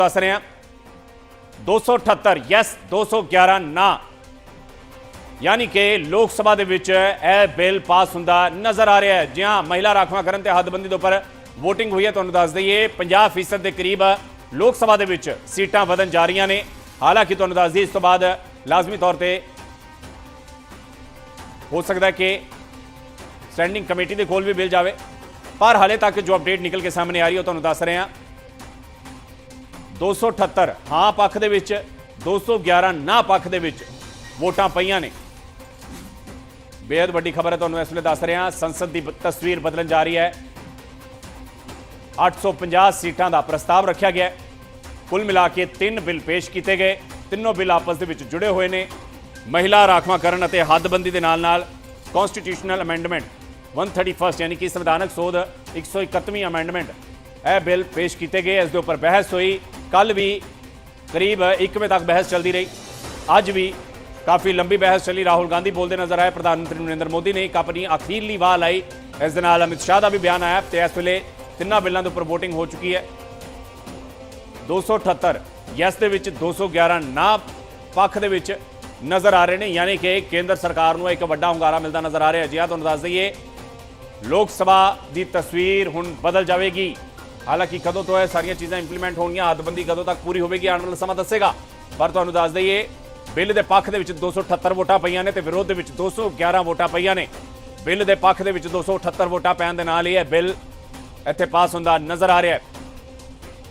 दस रहे हैं 278 यस 211 ना, यानी कि लोक सभा दे विच यह बिल पास हुंदा नज़र आ रहा है। जी हाँ, महिला राखवांकरण ते हदबंदी के उपर वोटिंग हुई है। तुहानूं दस दईए 50% के करीब लोक सभा दे विच सीटां वधन जा रही ने। हालांकि तुहानूं दस दईए इस तो बाद लाजमी तौर पर हो सकता है कि स्टैंडिंग कमेटी के कोल भी बिल जाए, पर हाले तक जो अपडेट निकल के सामने आ रही है तुहानूं दस रहे हैं 278 हाँ पक्ष दे विच 211 ना पक्ष दे विच वोटां पईयां ने। बेहद वड्डी खबर है, तुहानूं इस वेले दस रहे हैं संसद की तस्वीर बदलन जा रही है। 850 सीटां का प्रस्ताव रखा गया है। कुल मिला के 3 बिल पेश किए गए, तीनों बिल आपस दे विच जुड़े हुए ने। महिला राखवांकरण और हदबंदी के नाल कॉन्स्टिट्यूशनल अमेंडमेंट 131 यानी कि संविधानक सोध 131वीं अमेंडमेंट यह बिल पेश किए गए। इसके उपर बहस हुई, कल भी करीब 1 बजे तक बहस चलती रही, अज भी काफ़ी लंबी बहस चली। राहुल गांधी बोलते नजर आए, प्रधानमंत्री नरेंद्र मोदी ने एक अपनी अखीरली वाह लाई। इस दे नाल अमित शाह का भी बयान आया। तो इस वेले तिन्हों बिलों के उपर वोटिंग हो चुकी है। 278 यस दे विच 211 ना पक्ष दे विच नज़र आ रहे हैं, यानी कि केंद्र सरकार को एक वड्डा हुंगारा मिलता नज़र आ रहा है। जी हाँ, तुहानूं दस दईए लोक सभा की तस्वीर हुण बदल जाएगी। हालांकि कदों तो यह सारिया चीज़ां इंप्लीमेंट होंगियां, हदबंदी कदों तक पूरी होगी आने वाला समा दसेगा। पर तुहानूं दस दईए बिल के पक्ष के 278 वोटां पईयां ने ते विरोध के 211 वोटां पईयां ने। बिल के पक्ष के 278 वोटां पैण दे नाल ही यह बिल इत्थे पास हुंदा नज़र आ रहा है।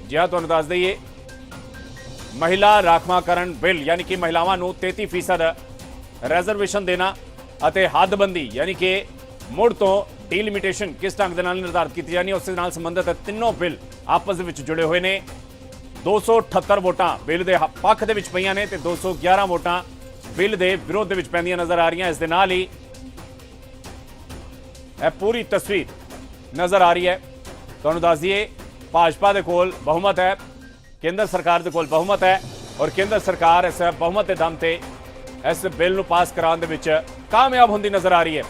जी हाँ, तुहानूं दस दईए महिला राखवांकरण बिल यानी कि महिलावां नूं 33% रिजर्वेशन देना अते हदबंदी यानी कि मुड़ तो डीलिमिटेशन किस ढंग के निर्धारित की जानी, उस नाल संबंधित तीनों बिल आपस में जुड़े हुए ने। 278 वोटां बिल के पक्ष के पईयां ने ते 211 वोटां बिल के विरोध के पैंदियां नज़र आ रही। इस दे नाल ही पूरी तस्वीर नज़र आ रही है। तुहानूं दस दईए भाजपा के कोल बहुमत है, केंद्र सरकार के कोल बहुमत है और केंद्र सरकार इस बहुमत के दम से इस बिल को पास कराने विच कामयाब होंदी नज़र आ रही है।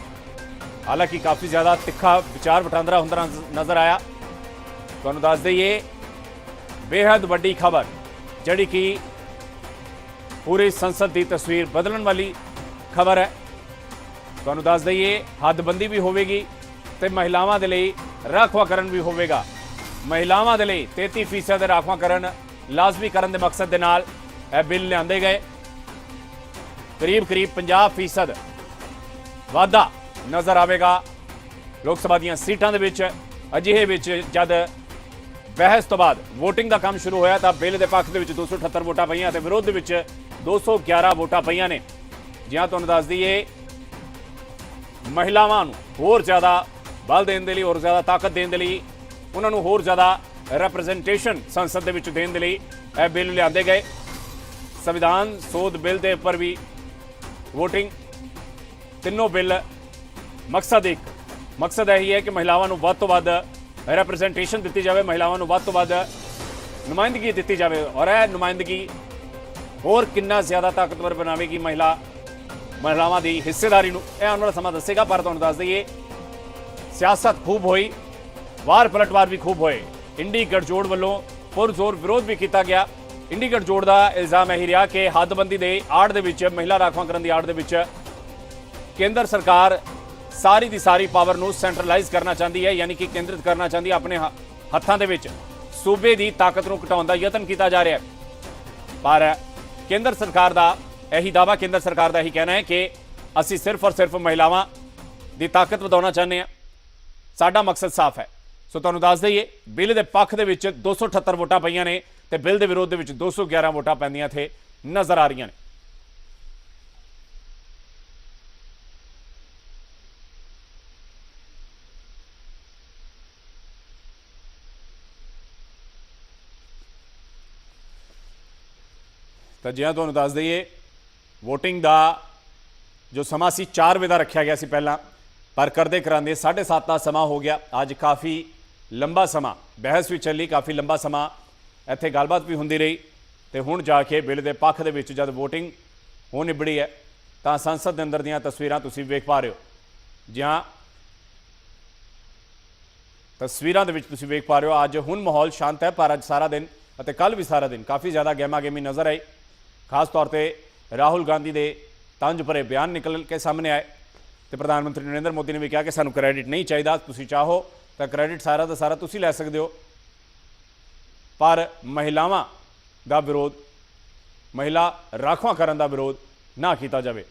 हालांकि काफ़ी ज़्यादा तिखा विचार वटांदरा होंदा नज़र आया। तुहानूं दस दईए बेहद वड्डी खबर जिहड़ी कि पूरी संसद की तस्वीर बदलने वाली खबर है। तुहानूं दस दईए हदबंदी भी होगी तो महिलावां दे लई राखवांकरण भी होगा। महिलावां दे लई 33% राखवांकरण लाजमी करने के मकसद के नाल यह बिल लिआंदे गए। करीब 50% वाधा नज़र आएगा लोक सभा दी सीटां दे विच। अजिहे विच जद बहस तो बाद वोटिंग का काम शुरू होया तो बिल के पक्ष के 278 वोटां पईयां ते विरोध के 211 वोटां पईयां ने। जी हाँ, तुहानूं दस दईए महिलावां नूं होर ज़्यादा बल देने के लिए, होर ज़्यादा ताकत देने के लिए, उन्होंने होर ज़्यादा रिप्रजेंटेशन संसद के विच देने के लिए यह बिल लिआंदे गए। संविधान सोध बिल के उपर भी वोटिंग, तीनों बिल मकसद यही है कि महिलावां नूं वध तो वध रिप्रजेंटेशन दी जाए, महिलावां नूं वध तो वध नुमाइंदगी दी जाए और यह नुमाइंदगी होर कितना ज़्यादा ताकतवर बनावेगी महिलावां की हिस्सेदारी नूं, यह आने वाला समा दसेगा। पर तुहानूं दस दईए सियासत खूब हुई, वार पलटवार भी खूब होए। इंडी गठजोड़ वालों पुरजोर विरोध भी किया गया। इंडी गठजोड़ का इल्जाम यही रहा कि हदबंदी के आड़ दे विच, महिला राखवांकरण की आड़ दे विच केंद्र सरकार सारी की सारी पावर नूं सेंट्रलाइज करना चाहती है, यानी कि केंद्रित करना चाहती है अपने हत्थां दे विच। सूबे की ताकत नूं घटाउण दा यतन किया जा रहा है। पर केंद्र सरकार का यही दावा, केंद्र सरकार का यही कहना है कि असीं सिर्फ और सिर्फ महिलावां की ताकत वधाउणा चाहते हैं, साडा मकसद साफ है। सो तुहानूं दस दईए बिल के पक्ष के 278 वोटां पईयां ने ते बिल के विरोध के 211 वोटां पैंदियां थे नज़र आ रही ने। तो जियां तुहानूं दस दईए वोटिंग का जो समा सी 4 बजे का रखा गया सी पहला, पर करते करांदे 7:30 का समा हो गया। अज काफ़ी लंबा समा बहस भी चली, काफ़ी लंबा समा इत्थे गलबात भी होंदी रही। तो हुण जाके बिल के पक्ष के विच जब वोटिंग हो निबड़ी है तो संसद के अंदर दीयां तस्वीरां तुसीं वेख पा रहे हो। जिहां तस्वीरां दे विच तुसीं वेख पा रहे हो अज हुण माहौल शांत है, पर अज सारा दिन ਅਤੇ ਕੱਲ੍ਹ ਵੀ ਸਾਰਾ दिन काफ़ी ज़्यादा गहमा गहमी नज़र आई। खास तौर पर राहुल गांधी के तंज भरे बयान निकल के सामने आए तो प्रधानमंत्री नरेंद्र मोदी ने भी कहा कि सानू क्रेडिट नहीं चाहिए, तुसीं चाहो तो क्रेडिट सारा का सारा तुसीं लै सकते हो, पर महिलावां दा विरोध, महिला राखवांकरण का विरोध ना किया जाए।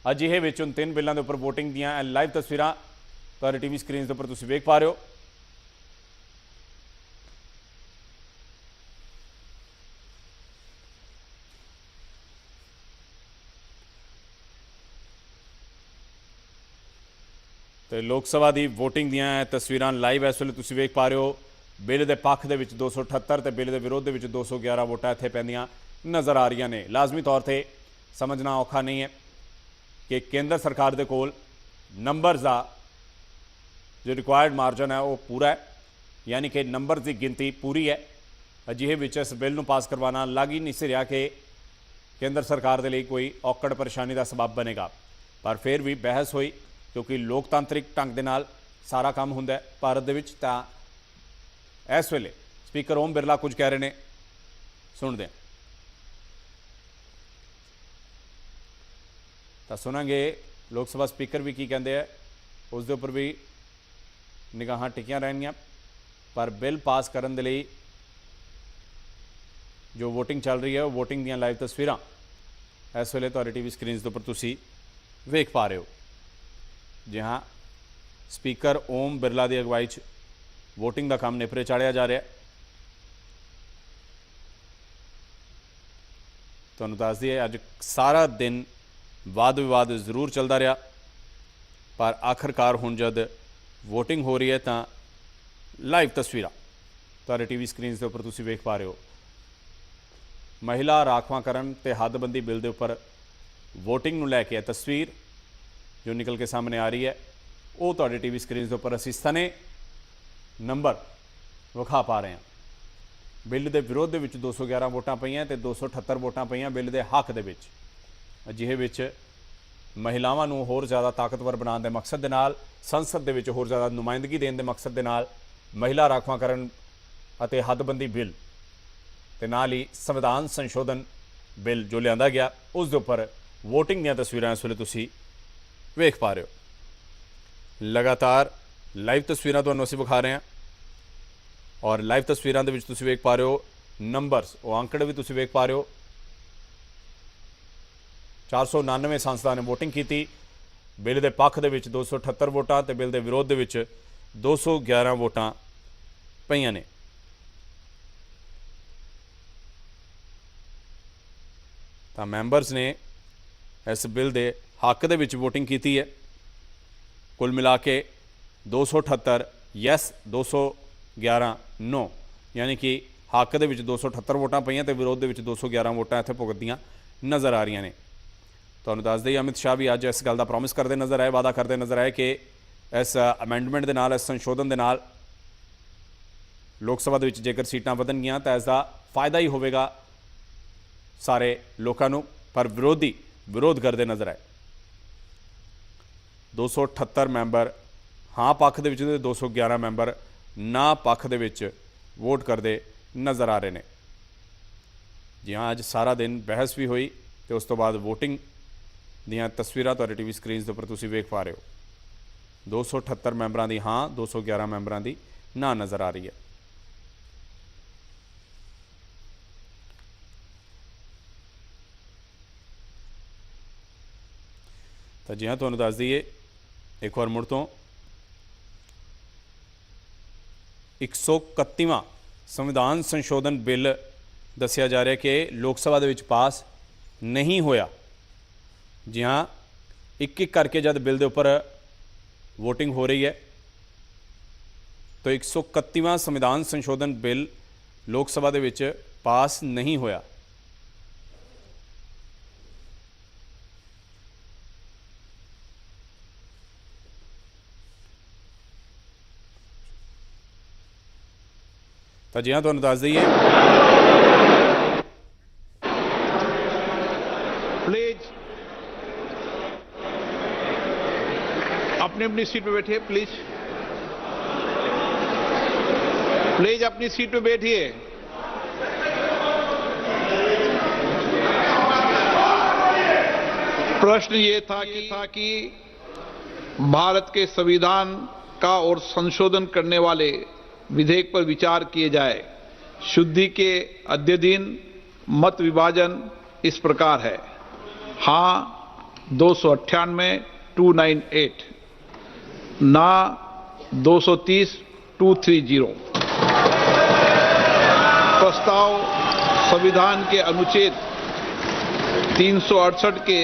अजिहे विच उन 3 बिलों के उपर वोटिंग दियां लाइव तस्वीरां तुहाडे टीवी स्क्रीन के उपर तुसीं वेख पा रहे हो। तो लोक सभा की वोटिंग दियां तस्वीरां लाइव इस वेले तुसीं वेख पा रहे हो। बिल के पक्ष के 278 तो बिल के विरोध के 211 वोटां इत्थे पैंदियां नज़र आ रही ने। लाजमी तौर पर समझना औखा नहीं है कि केंद्र सरकार के कोल नंबर्स का जो रिक्वायर्ड मार्जन है वो पूरा है, यानी कि नंबर की गिनती पूरी है। अजिहे विच इस बिल नूं पास करवाना लग ही नहीं सी रहा कि केंद्र सरकार के लिए कोई औकड़ परेशानी का सबब बनेगा, पर फिर भी बहस हुई क्योंकि लोकतांत्रिक ढंग के नाल सारा काम हुंदा है भारत दे विच। तां इस वेले स्पीकर ओम बिरला कुछ कह रहे हैं, सुनते हैं। तो सुनांगे लोक सभा स्पीकर भी की कहते हैं, उसके उपर भी निगाहां टिकियां रहनियां। पर बिल पास करने के लिए जो वोटिंग चल रही है वो वोटिंग दियां लाइव तस्वीरां इस वेले तुहाडे टीवी स्क्रीन के उपर तुसीं वेख पा रहे हो। जी हाँ, स्पीकर ओम बिरला की अगवाई वोटिंग का काम नेपरे चाढ़िया जा रहा है। तुहानूं दस दिए अज सारा दिन वाद विवाद जरूर चलता रहा, पर आखिरकार हुण जद वोटिंग हो रही है तो लाइव तस्वीरां तुहाडे टीवी स्क्रीन के उपर तुसीं वेख पा रहे हो। महिला राखवांकरण ते हदबंदी बिल के उपर वोटिंग नूं लैके तस्वीर जो निकल के सामने आ रही है वो तुहाडे टीवी स्क्रीन के उपर असीं सने नंबर विखा पा रहे हैं। बिल के विरोध के 211 वोटां पईआं ते 278 वोटां पईआं बिल के हक दे विच। अजिहे विच महिलावां नूं होर ज़्यादा ताकतवर बनाने के मकसद दे नाल, संसद दे विच होर ज़्यादा नुमाइंदगी देने के मकसद दे नाल महिला राखवांकरण अते हदबंदी बिल ते नाल ही संविधान संशोधन बिल जो लिआंदा गया उस दे उपर वोटिंग दीयां तस्वीरां इस वेले तुसीं वेख पा रहे हो। लगातार लाइव तस्वीरां तुहानूं असीं विखा रहे हैं और लाइव तस्वीरां दे विच तुसीं वेख पा रहे हो नंबर्स, वो आंकड़े भी तुसीं वेख पा रहे हो। 499 सांसदां ने वोटिंग की। बिल के पक्ष के 278 वोटां ते बिल के विरोध के 211 वोटां पईआं ने। तां मैंबर्स ने इस बिल के हक दे विच वोटिंग की है। कुल मिला के 278 यस, 211 नो, यानी कि हक दे विच 278 वोटां पईआं ते विरोध के 211 वोटां इत्थे भुगतदियां नज़र आ रही ने। तुहानूं दस दईए अमित शाह भी अज इस गल का प्रॉमिस करते नज़र आए, वादा करते नज़र आए कि इस अमेंडमेंट के नाल, इस संशोधन के नाल लोक सभा दे विच जेकर सीटां वधणगियां तां इसका फायदा ही होवेगा सारे लोकां नूं। पर विरोधी विरोध करते नज़र आए। 278 मैंबर हाँ पक्ष दे विच ते 211 मैंबर ना पक्ष दे विच वोट करते नज़र आ रहे हैं। जी हाँ, अज सारा दिन बहस भी हुई तो उस तो बाद वोटिंग दियां तस्वीरां तुहाडे टीवी स्क्रीन के उपर तुसीं वेख पा रहे हो। 278 मैंबरां दी हाँ, 211 मैंबरां दी ना नज़र आ रही है। तो जी हाँ, तुहानूं दस दईए एक बार मुड़ तो 131वां संविधान संशोधन बिल दस्सिया जा रहा है कि लोक सभा दे विच पास नहीं होया। जी हाँ, एक एक करके जब बिल के उपर वोटिंग हो रही है तो 131वां संविधान संशोधन बिल लोक सभा दे विच पास नहीं होया। तो जी हाँ, तुहानूं दस दईए प्लीज अपनी अपनी सीट पे बैठिए। प्लीज प्लीज अपनी सीट पे बैठिए। प्रश्न ये था कि भारत के संविधान का और संशोधन करने वाले विधेयक पर विचार किए जाए। शुद्धि के अध्ययन मत विभाजन इस प्रकार है। हाँ 298 298, ना 230 230। प्रस्ताव संविधान के अनुच्छेद 368 के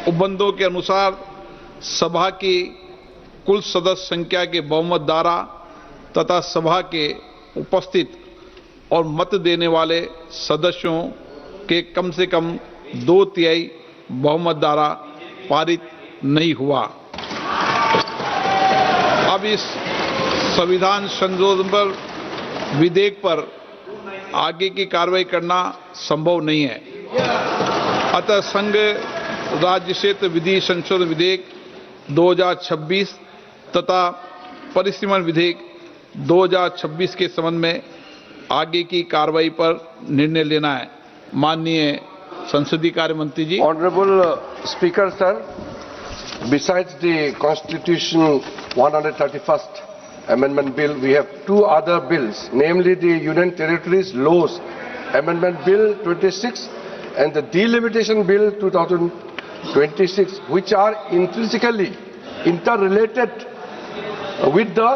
उपबंधों के अनुसार सभा की कुल सदस्य संख्या के बहुमत द्वारा तथा सभा के उपस्थित और मत देने वाले सदस्यों के कम से कम 2/3 बहुमत द्वारा पारित नहीं हुआ। अब इस संविधान संशोधन पर विधेयक पर आगे की कार्रवाई करना संभव नहीं है। अतः संघ राज्य क्षेत्र विधि संशोधन विधेयक 2026 तथा परिसीमन विधेयक 2026 के संबंध में आगे की कार्रवाई पर निर्णय लेना है। माननीय संसदीय कार्य मंत्री जी। Honorable Speaker, sir, besides the Constitution 131st Amendment Bill, we have two other bills, namely the Union Territories Laws Amendment Bill 26 and the Delimitation Bill 2026, which are intrinsically interrelated with the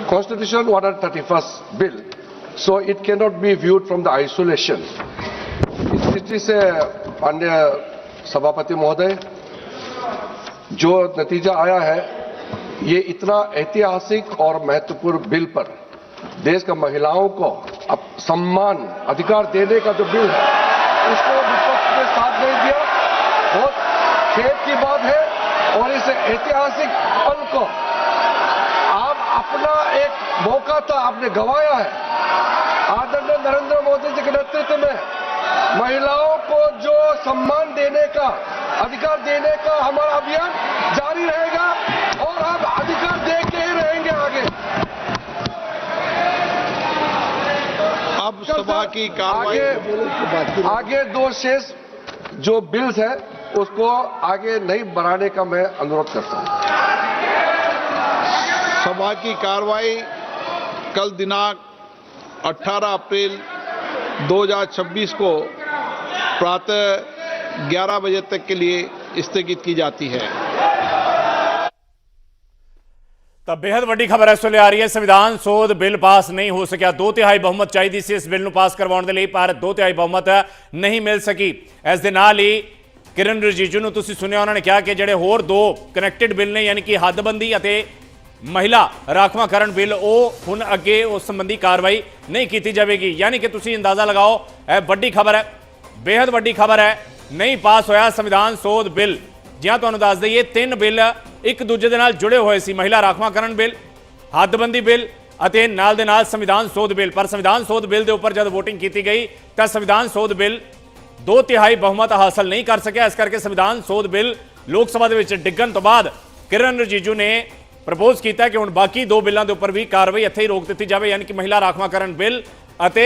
Constitution 131st Bill. So it cannot be viewed from the isolation. इस स्थिति से माननीय सभापति महोदय, जो नतीजा आया है, ये इतना ऐतिहासिक और महत्वपूर्ण बिल पर देश का महिलाओं को अब सम्मान अधिकार देने का जो बिल है, उसको विपक्ष ने साथ नहीं दिया। बहुत खेद की बात है और इस ऐतिहासिक पल को आप अपना एक मौका था, आपने गंवाया है। आदरणीय नरेंद्र मोदी जी के नेतृत्व में महिलाओं को जो सम्मान देने का, अधिकार देने का हमारा अभियान जारी रहेगा और हम अधिकार दे के ही रहेंगे आगे। अब सभा की कार्रवाई आगे दो शेष जो बिल्स है उसको आगे नहीं बढ़ाने का मैं अनुरोध करता हूं। सभा की कार्रवाई कल दिनांक 18 अप्रैल 2026 को प्रातः 11 बजे तक के लिए स्थगित की जाती है। ਤਾਂ ਬੇहद ਵੱਡੀ ਖਬਰ ਇਸ ਵੇਲੇ ਆ ਰਹੀ ਹੈ। ਸੰਵਿਧਾਨ ਸੋਧ ਬਿੱਲ ਪਾਸ ਨਹੀਂ ਹੋ ਸਕਿਆ। 2/3 ਬਹੁਮਤ ਚਾਹੀਦੀ ਸੀ ਇਸ ਬਿੱਲ ਨੂੰ ਪਾਸ ਕਰਵਾਉਣ ਦੇ ਲਈ, ਪਰ 2/3 ਬਹੁਮਤ ਨਹੀਂ ਮਿਲ ਸਕੀ। ਇਸ ਦੇ ਨਾਲ ਹੀ ਕਿਰਨ ਰਿਜੀਜੂ ਨੂੰ ਤੁਸੀਂ ਸੁਣਿਆ, ਉਹਨਾਂ ਨੇ ਕਿਹਾ ਕਿ ਜਿਹੜੇ ਹੋਰ ਦੋ ਕਨੈਕਟਡ ਬਿੱਲ ਨੇ, ਯਾਨੀ ਕਿ ਹੱਦਬੰਦੀ ਅਤੇ महिला राखवांकरण बिल, हुण अगे उस संबंधी कार्रवाई नहीं की जाएगी। यानी कि तुसीं अंदाजा लगाओ, यह वड्डी खबर है, बेहद वड्डी खबर है। नहीं पास होया संविधान सोध बिल। जिहां तुहानूं दस दईए, 3 बिल एक दूजे दे नाल जुड़े हुए सी, महिला राखवांकरण बिल, हदबंदी बिल अते नाल दे नाल संविधान सोध बिल। पर संविधान सोध बिल दे उपर जब वोटिंग की गई तो संविधान सोध बिल 2/3 बहुमत हासिल नहीं कर सकिया। इस करके संविधान सोध बिल लोक सभा दे विच डिग्गण तो बाद किरण रिजिजू ने प्रपोज किया कि हुण बाकी 2 बिलों के उपर भी कार्रवाई इत्थे ही रोक दी जाए, यानी कि महिला राखवांकरण बिल अते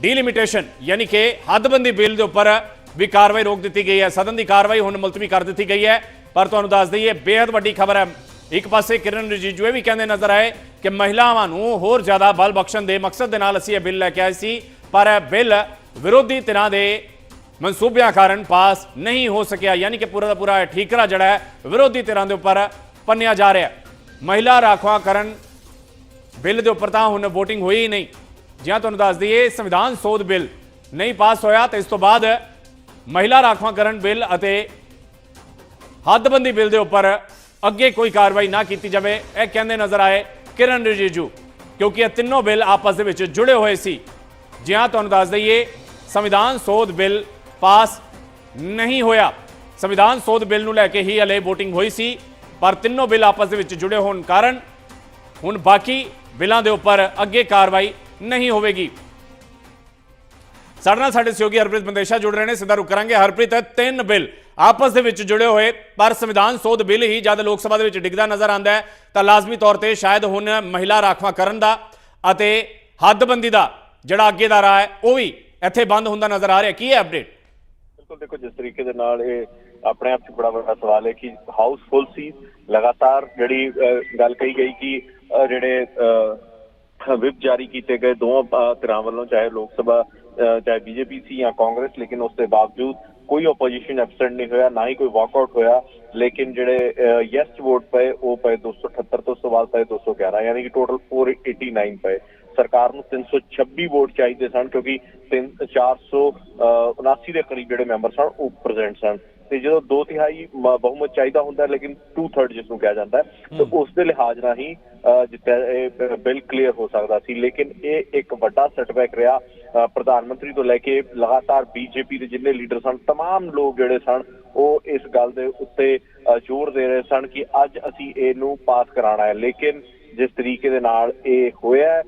डीलिमिटेशन यानी कि हदबंदी बिल के उपर भी कार्रवाई रोक दी गई है। सदन की कार्रवाई हुण मुलतवी कर दी गई है। पर तुहानूं दस दईए, बेहद वड्डी खबर है। एक पासे किरण रिजिजू भी कहते नजर आए कि महिलावां नूं होर ज़्यादा बल बख्शण के मकसद के नाल असीं बिल लैके आए सी, पर बिल विरोधी धिरां दे मनसूबियां कारण पास नहीं हो सकिया। यानी कि पूरा का पूरा ठीकरा जड़ा है विरोधी धिरां दे उपर पन्निया जा रहा है। महिला राखवांकरण बिल के उपर तां हुण वोटिंग हुई ही नहीं। जिहां तुहानूं दस दईए, संविधान सोध बिल नहीं पास होया तो इस तो बाद महिला राखवांकरण बिल अते हदबंदी बिल के उपर अगे कोई कार्रवाई ना की जाए, यह कहते नजर आए किरण रिजिजू, क्योंकि यह तीनों बिल आपस दे विच जुड़े हुए सी। जिहां तुहानूं दस दईए, संविधान सोध बिल पास नहीं होया। संविधान सोध बिल नूं लैके ही हले वोटिंग हुई सी, पर तीनों बिल आपस दे विच जुड़े होने कारण हुण बाकी बिलों के उपर अगे कार्रवाई नहीं होगी। साडे नाल साडे सहयोगी हरप्रीत बंदेशा जुड़ रहे हैं, सीधा रुक करांगे। हरप्रीत, 3 बिल आपस दे विच जुड़े हुए, पर संविधान सोध बिल ही जब लोक सभा दे विच डिगदा नजर आता है तो लाजमी तौर पर शायद हुण महिला राखवांकरण दा अते हदबंदी दा जिहड़ा अगे दा राह है वह भी इत्थे बंद हुंदा नजर आ रहा है। की है अपडेट? ਬਿਲਕੁਲ ਦੇਖੋ ਜਿਸ ਤਰੀਕੇ ਦੇ ਨਾਲ ਇਹ ਆਪਣੇ ਆਪ 'ਚ ਬੜਾ ਵੱਡਾ ਸਵਾਲ ਹੈ ਕਿ ਹਾਊਸ ਫੁੱਲ ਸੀ ਲਗਾਤਾਰ ਜਿਹੜੀ ਗੱਲ ਕਹੀ ਗਈ ਕਿ ਜਿਹੜੇ ਵਿਪ ਜਾਰੀ ਕੀਤੇ ਗਏ ਦੋਵਾਂ ਧਿਰਾਂ ਵੱਲੋਂ ਚਾਹੇ ਲੋਕ ਸਭਾ ਚਾਹੇ ਬੀਜੇਪੀ ਸੀ ਜਾਂ ਕਾਂਗਰਸ ਲੇਕਿਨ ਉਸ ਦੇ ਬਾਵਜੂਦ ਕੋਈ ਓਪੋਜੀਸ਼ਨ ਐਬਸੈਂਟ ਨਹੀਂ ਹੋਇਆ ਨਾ ਹੀ ਕੋਈ ਵਾਕਆਊਟ ਹੋਇਆ ਲੇਕਿਨ ਜਿਹੜੇ ਯੈਸ ਵੋਟ ਪਏ ਉਹ ਪਏ 278 ਤੋਂ ਉਸ ਤੋਂ ਬਾਅਦ ਪਏ 211 ਯਾਨੀ ਕਿ ਟੋਟਲ 489 ਪਏ ਸਰਕਾਰ ਨੂੰ 326 ਵੋਟ ਚਾਹੀਦੇ ਸਨ ਕਿਉਂਕਿ 479 ਦੇ ਕਰੀਬ ਜਿਹੜੇ ਮੈਂਬਰ ਸਨ ਉਹ ਪ੍ਰੈਜ਼ੈਂਟ ਸਨ ਤੇ ਜਦੋਂ 2/3 ਬਹੁਮਤ ਚਾਹੀਦਾ ਹੁੰਦਾ ਲੇਕਿਨ 2/3 ਜਿਸ ਨੂੰ ਕਿਹਾ ਜਾਂਦਾ ਹੈ ਤੇ ਉਸ ਦੇ ਲਿਹਾਜ਼ ਨਾਲ ਹੀ ਜਿੱਤਿਆ ਇਹ ਬਿੱਲ ਕਲੀਅਰ ਹੋ ਸਕਦਾ ਸੀ ਲੇਕਿਨ ਇਹ ਇੱਕ ਵੱਡਾ ਸੈਟਬੈਕ ਰਿਹਾ ਪ੍ਰਧਾਨ ਮੰਤਰੀ ਤੋਂ ਲੈ ਕੇ ਲਗਾਤਾਰ ਬੀਜੇਪੀ ਦੇ ਜਿੰਨੇ ਲੀਡਰ ਸਨ ਤਮਾਮ ਲੋਕ ਜਿਹੜੇ ਸਨ ਉਹ ਇਸ ਗੱਲ ਦੇ ਉੱਤੇ ਜ਼ੋਰ ਦੇ ਰਹੇ ਸਨ ਕਿ ਅੱਜ ਅਸੀਂ ਇਹਨੂੰ ਪਾਸ ਕਰਾਉਣਾ ਹੈ ਲੇਕਿਨ ਜਿਸ ਤਰੀਕੇ ਦੇ ਨਾਲ ਇਹ ਹੋਇਆ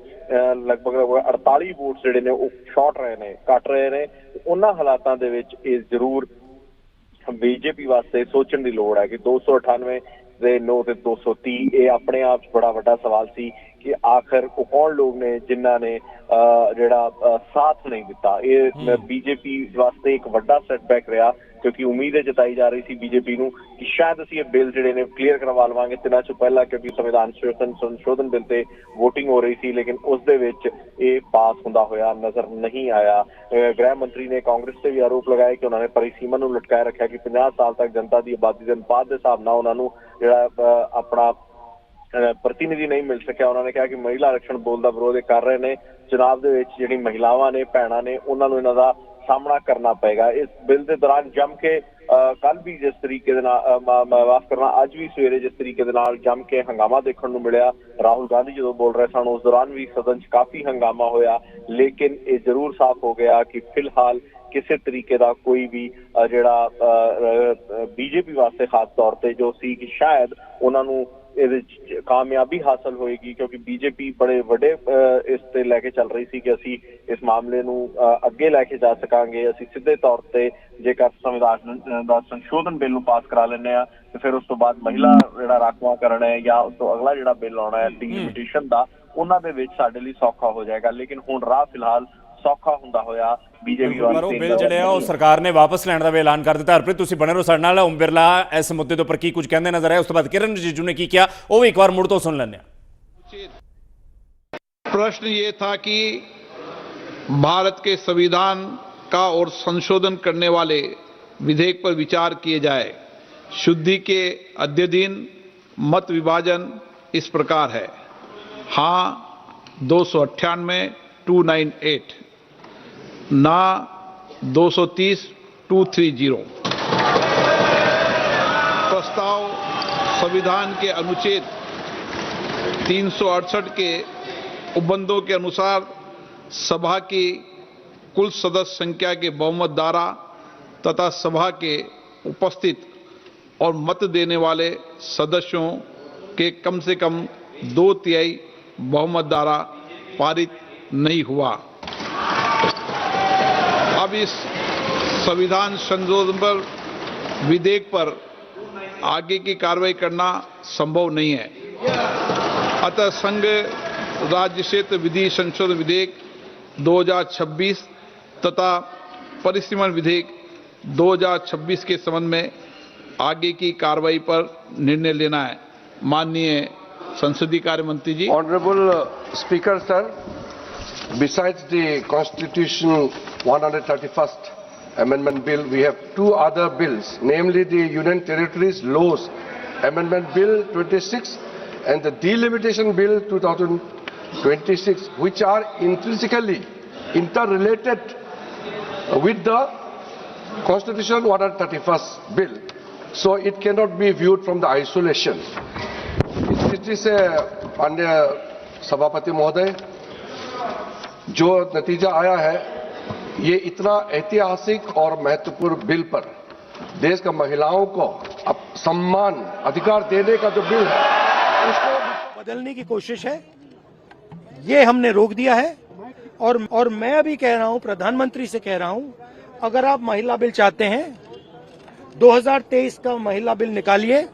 ਲਗਭਗ 48 ਵੋਟ ਜਿਹੜੇ ਨੇ ਉਹ ਸ਼ਾਰਟ ਰਹੇ ਨੇ ਘੱਟ ਰਹੇ ਨੇ ਉਹਨਾਂ ਹਾਲਾਤਾਂ ਦੇ ਵਿੱਚ ਇਹ ਜ਼ਰੂਰ ਬੀਜੇਪੀ ਵਾਸਤੇ ਸੋਚਣ ਦੀ ਲੋੜ ਹੈ ਕਿ 298 ਦੇ 9 ਤੇ 230 ਇਹ ਆਪਣੇ ਆਪ 'ਚ ਬੜਾ ਵੱਡਾ ਸਵਾਲ ਸੀ ਕਿ ਆਖਰ ਉਹ ਕੌਣ ਲੋਕ ਨੇ ਜਿਨ੍ਹਾਂ ਨੇ ਜਿਹੜਾ ਸਾਥ ਨਹੀਂ ਦਿੱਤਾ ਇਹ ਬੀਜੇਪੀ ਵਾਸਤੇ ਇੱਕ ਵੱਡਾ ਸੈਟਬੈਕ ਰਿਹਾ ਕਿਉਂਕਿ ਉਮੀਦ ਜਤਾਈ ਜਾ ਰਹੀ ਸੀ ਬੀਜੇਪੀ ਨੂੰ ਕਿ ਸ਼ਾਇਦ ਅਸੀਂ ਇਹ ਬਿੱਲ ਜਿਹੜੇ ਨੇ ਕਲੀਅਰ ਕਰਵਾ ਲਵਾਂਗੇ ਦਿਨਾਂ 'ਚ ਪਹਿਲਾਂ ਕਿਉਂਕਿ ਸੰਵਿਧਾਨ ਸੰਸ਼ੋਧਨ ਬਿੱਲ ਤੇ ਵੋਟਿੰਗ ਹੋ ਰਹੀ ਸੀ ਲੇਕਿਨ ਉਸ ਦੇ ਵਿੱਚ ਇਹ ਪਾਸ ਹੁੰਦਾ ਹੋਇਆ ਨਜ਼ਰ ਨਹੀਂ ਆਇਆ ਗ੍ਰਹਿ ਮੰਤਰੀ ਨੇ ਕਾਂਗਰਸ ਤੇ ਵੀ ਆਰੋਪ ਲਗਾਇਆ ਕਿ ਉਹਨਾਂ ਨੇ ਪਰਿਸੀਮਾ ਨੂੰ ਲਟਕਾਏ ਰੱਖਿਆ ਕਿ 50 ਸਾਲ ਤੱਕ ਜਨਤਾ ਦੀ ਆਬਾਦੀ ਦੇ ਅਨੁਪਾਤ ਦੇ ਹਿਸਾਬ ਨਾਲ ਉਹਨਾਂ ਨੂੰ ਜਿਹੜਾ ਆਪਣਾ ਪ੍ਰਤੀਨਿਧੀ ਨਹੀਂ ਮਿਲ ਸਕਿਆ ਉਹਨਾਂ ਨੇ ਕਿਹਾ ਕਿ ਮਹਿਲਾ ਆਰਕਸ਼ਣ ਬਿੱਲ ਦਾ ਵਿਰੋਧ ਕਰ ਰਹੇ ਨੇ ਚੁਣਾਵ ਦੇ ਵਿੱਚ ਜਿਹੜੀ ਮਹਿਲਾਵਾਂ ਨੇ ਭੈਣਾਂ ਨੇ ਉਹਨਾਂ ਨੂੰ ਇਹਨਾਂ ਦਾ ਸਾਹਮਣਾ ਕਰਨਾ ਪਏਗਾ ਇਸ ਬਿੱਲ ਦੇ ਦੌਰਾਨ ਜੰਮ ਕੇ ਕੱਲ ਵੀ ਜਿਸ ਤਰੀਕੇ ਦੇ ਨਾਲ ਮਾਫ ਕਰਨਾ ਅੱਜ ਵੀ ਸਵੇਰੇ ਜਿਸ ਤਰੀਕੇ ਦੇ ਨਾਲ ਜੰਮ ਕੇ ਹੰਗਾਮਾ ਦੇਖਣ ਨੂੰ ਮਿਲਿਆ ਰਾਹੁਲ ਗਾਂਧੀ ਜਦੋਂ ਬੋਲ ਰਹੇ ਸਨ ਉਸ ਦੌਰਾਨ ਵੀ ਸਦਨ 'ਚ ਕਾਫੀ ਹੰਗਾਮਾ ਹੋਇਆ ਲੇਕਿਨ ਇਹ ਜ਼ਰੂਰ ਸਾਫ਼ ਹੋ ਗਿਆ ਕਿ ਫਿਲਹਾਲ ਕਿਸੇ ਤਰੀਕੇ ਦਾ ਕੋਈ ਵੀ ਜਿਹੜਾ ਬੀਜੇਪੀ ਵਾਸਤੇ ਖਾਸ ਤੌਰ ਤੇ ਜੋ ਸੀ ਕਿ ਸ਼ਾਇਦ ਉਹਨਾਂ ਨੂੰ ਇਹਦੇ ਕਾਮਯਾਬੀ ਹਾਸਲ ਹੋਏਗੀ ਕਿਉਂਕਿ ਬੀਜੇਪੀ ਬੜੇ ਵੱਡੇ ਇਸ ਤੇ ਲੈ ਕੇ ਚੱਲ ਰਹੀ ਸੀ ਕਿ ਅਸੀਂ ਇਸ ਮਾਮਲੇ ਨੂੰ ਅੱਗੇ ਲੈ ਕੇ ਜਾ ਸਕਾਂਗੇ ਅਸੀਂ ਸਿੱਧੇ ਤੌਰ ਤੇ ਜੇਕਰ ਸੰਵਿਧਾਨ ਦਾ ਸੰਸ਼ੋਧਨ ਬਿੱਲ ਨੂੰ ਪਾਸ ਕਰਾ ਲੈਂਦੇ ਆ ਤੇ ਫਿਰ ਉਸ ਤੋਂ ਬਾਅਦ ਮਹਿਲਾ ਜਿਹੜਾ ਰਾਖਵਾਂਕਰਨ ਹੈ ਜਾਂ ਉਸ ਤੋਂ ਅਗਲਾ ਜਿਹੜਾ ਬਿੱਲ ਆਉਣਾ ਹੈ ਡੀਲਿਮਿਟੇਸ਼ਨ ਦਾ ਉਹਨਾਂ ਦੇ ਵਿੱਚ ਸਾਡੇ ਲਈ ਸੌਖਾ ਹੋ ਜਾਏਗਾ ਲੇਕਿਨ ਹੁਣ ਰਾਹ ਫਿਲਹਾਲ ਸੌਖਾ ਹੁੰਦਾ ਹੋਇਆ ਬੀਜੇਪੀ ਪਰ ਉਹ ਬਿੱਲ ਜਿਹੜੇ ਆ ਉਹ ਸਰਕਾਰ ਨੇ ਵਾਪਸ ਲੈਣ ਦਾ ਵੀ ਐਲਾਨ ਕਰ ਦਿੱਤਾ ਹਰਪ੍ਰੀਤ ਤੁਸੀਂ ਬਣੇ ਰਹੋ ਸਾਡੇ ਨਾਲ ਓਮ ਬਿਰਲਾ ਇਸ ਮੁੱਦੇ ਦੇ ਉੱਪਰ ਕੀ ਕੁਝ ਕਹਿੰਦੇ ਨਜ਼ਰ ਆਏ ਉਸ ਤੋਂ ਬਾਅਦ ਕਿਰਨ ਰਿਜਿਜੂ ਨੇ ਕੀ ਕਿਹਾ ਉਹ ਵੀ ਇੱਕ ਵਾਰ ਮੁੜ ਤੋਂ ਸੁਣ ਲੈਂਦੇ ਆ प्रश्न ये था कि भारत के संविधान का और संशोधन करने वाले विधेयक पर विचार किए जाए शुद्धि के अद्यतन मत विभाजन इस प्रकार है हाँ 298 298 ना 230 230 प्रस्ताव संविधान के अनुच्छेद 368 के उपबंधों के अनुसार सभा की कुल सदस्य संख्या के बहुमत द्वारा तथा सभा के उपस्थित और मत देने वाले सदस्यों के कम से कम 2/3 बहुमत द्वारा पारित नहीं हुआ। अब इस संविधान संशोधन पर विधेयक पर आगे की कार्रवाई करना संभव नहीं है। अतः संघ राज्य क्षेत्र विधि संशोधन विधेयक 2026 तथा परिसीमन विधेयक 2026 के संबंध में आगे की कार्रवाई पर निर्णय लेना है। माननीय संसदीय कार्य मंत्री जी। Honorable Speaker, sir, besides the Constitution 131st Amendment Bill, we have two other bills, namely the Union Territories Laws Amendment Bill 26 and the Delimitation Bill 2026, which are intrinsically interrelated with the Constitution 131st Bill. So it cannot be viewed from the isolation. इस दृष्टि से माननीय सभापति महोदय जो नतीजा आया है ये इतना ऐतिहासिक और महत्वपूर्ण बिल पर देश का महिलाओं को अब सम्मान अधिकार देने का जो बिल है उसको बदलने की कोशिश है ये हमने रोक दिया है और मैं अभी कह रहा हूं प्रधानमंत्री से कह रहा हूं अगर आप महिला बिल चाहते हैं 2023 का महिला बिल निकालिए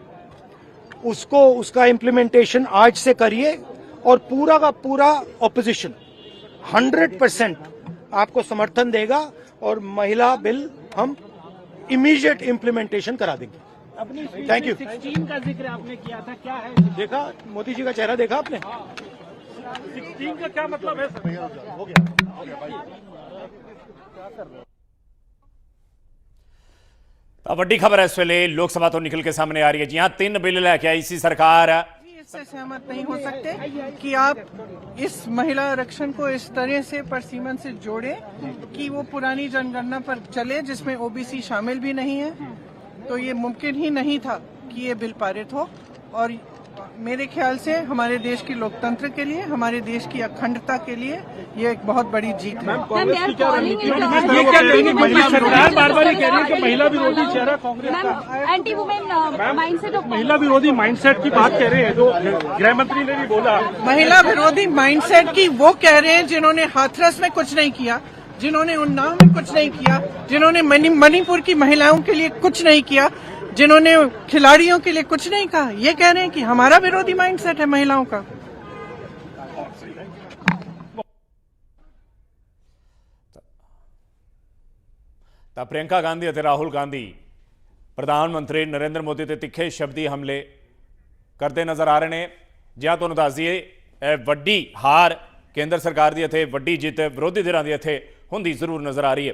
उसका इम्प्लीमेंटेशन आज से करिए और पूरा का पूरा ऑपोजिशन 100% आपको समर्थन देगा और महिला बिल हम इमीडिएट इंप्लीमेंटेशन करा देंगे। अपनी Thank you. 16 का जिक्र आपने किया था, क्या है देखा मोदी जी का चेहरा, देखा आपने? 16 का क्या मतलब है सर? हो गया। ਤਾਂ ਵੱਡੀ ਖਬਰ ਇਸ ਵੇਲੇ ਲੋਕ ਸਭਾ ਤੋਂ ਨਿਕਲ ਕੇ ਸਾਹਮਣੇ ਆ ਰਹੀ ਹੈ। ਜੀ ਹਾਂ, 3 ਬਿੱਲ ਲੈ ਕੇ ਆਈ ਸੀ ਸਰਕਾਰ। इससे सहमत नहीं हो सकते कि आप इस महिला आरक्षण को इस तरह से परसीमन से जोड़े कि वो पुरानी जनगणना पर चले जिसमें ओबीसी शामिल भी नहीं है। तो ये मुमकिन ही नहीं था कि ये बिल पारित हो, और मेरे ख्याल से हमारे देश की लोकतंत्र के लिए, हमारे देश की अखंडता के लिए ये एक बहुत बड़ी जीत है। कांग्रेस की क्या रणनीति है? ये क्या कहेंगे? महिला सरकार बार बार कह रही है कि महिला विरोधी चेहरा कांग्रेस का, एंटी वुमेन माइंडसेट ऑफ महिला विरोधी माइंडसेट की बात कह रहे हैं, जो गृह मंत्री ने भी बोला। महिला विरोधी माइंडसेट की वो कह रहे हैं जिन्होंने हाथरस में कुछ नहीं किया, जिन्होंने उन्नाव में कुछ नहीं किया, जिन्होंने मणिपुर की महिलाओं के लिए कुछ नहीं किया, जिन्होंने खिलाड़ियों के लिए कुछ नहीं कहा। ये कह रहे हैं कि हमारा विरोधी माइंडसेट है महिलाओं का। ਤਾਂ ਪ੍ਰਿयंका ਗਾਂਧੀ ਅਤੇ ਰਾਹੁਲ ਗਾਂਧੀ ਪ੍ਰਧਾਨ ਮੰਤਰੀ ਨਰਿੰਦਰ ਮੋਦੀ ਤੇ ਤਿੱਖੇ ਸ਼ਬਦੀ ਹਮਲੇ ਕਰਦੇ ਨਜ਼ਰ ਆ ਰਹੇ ਨੇ। ਜਿਵੇਂ ਤੁਹਾਨੂੰ ਦੱਸ ਦਈਏ, ਇਹ ਵੱਡੀ ਹਾਰ ਕੇਂਦਰ ਸਰਕਾਰ ਦੀ ਇੱਥੇ ਵੱਡੀ ਜਿੱਤ ਵਿਰੋਧੀ ਧਿਰਾਂ ਦੀ ਇੱਥੇ ਹੁੰਦੀ ਜ਼ਰੂਰ ਨਜ਼ਰ ਆ ਰਹੀ ਹੈ।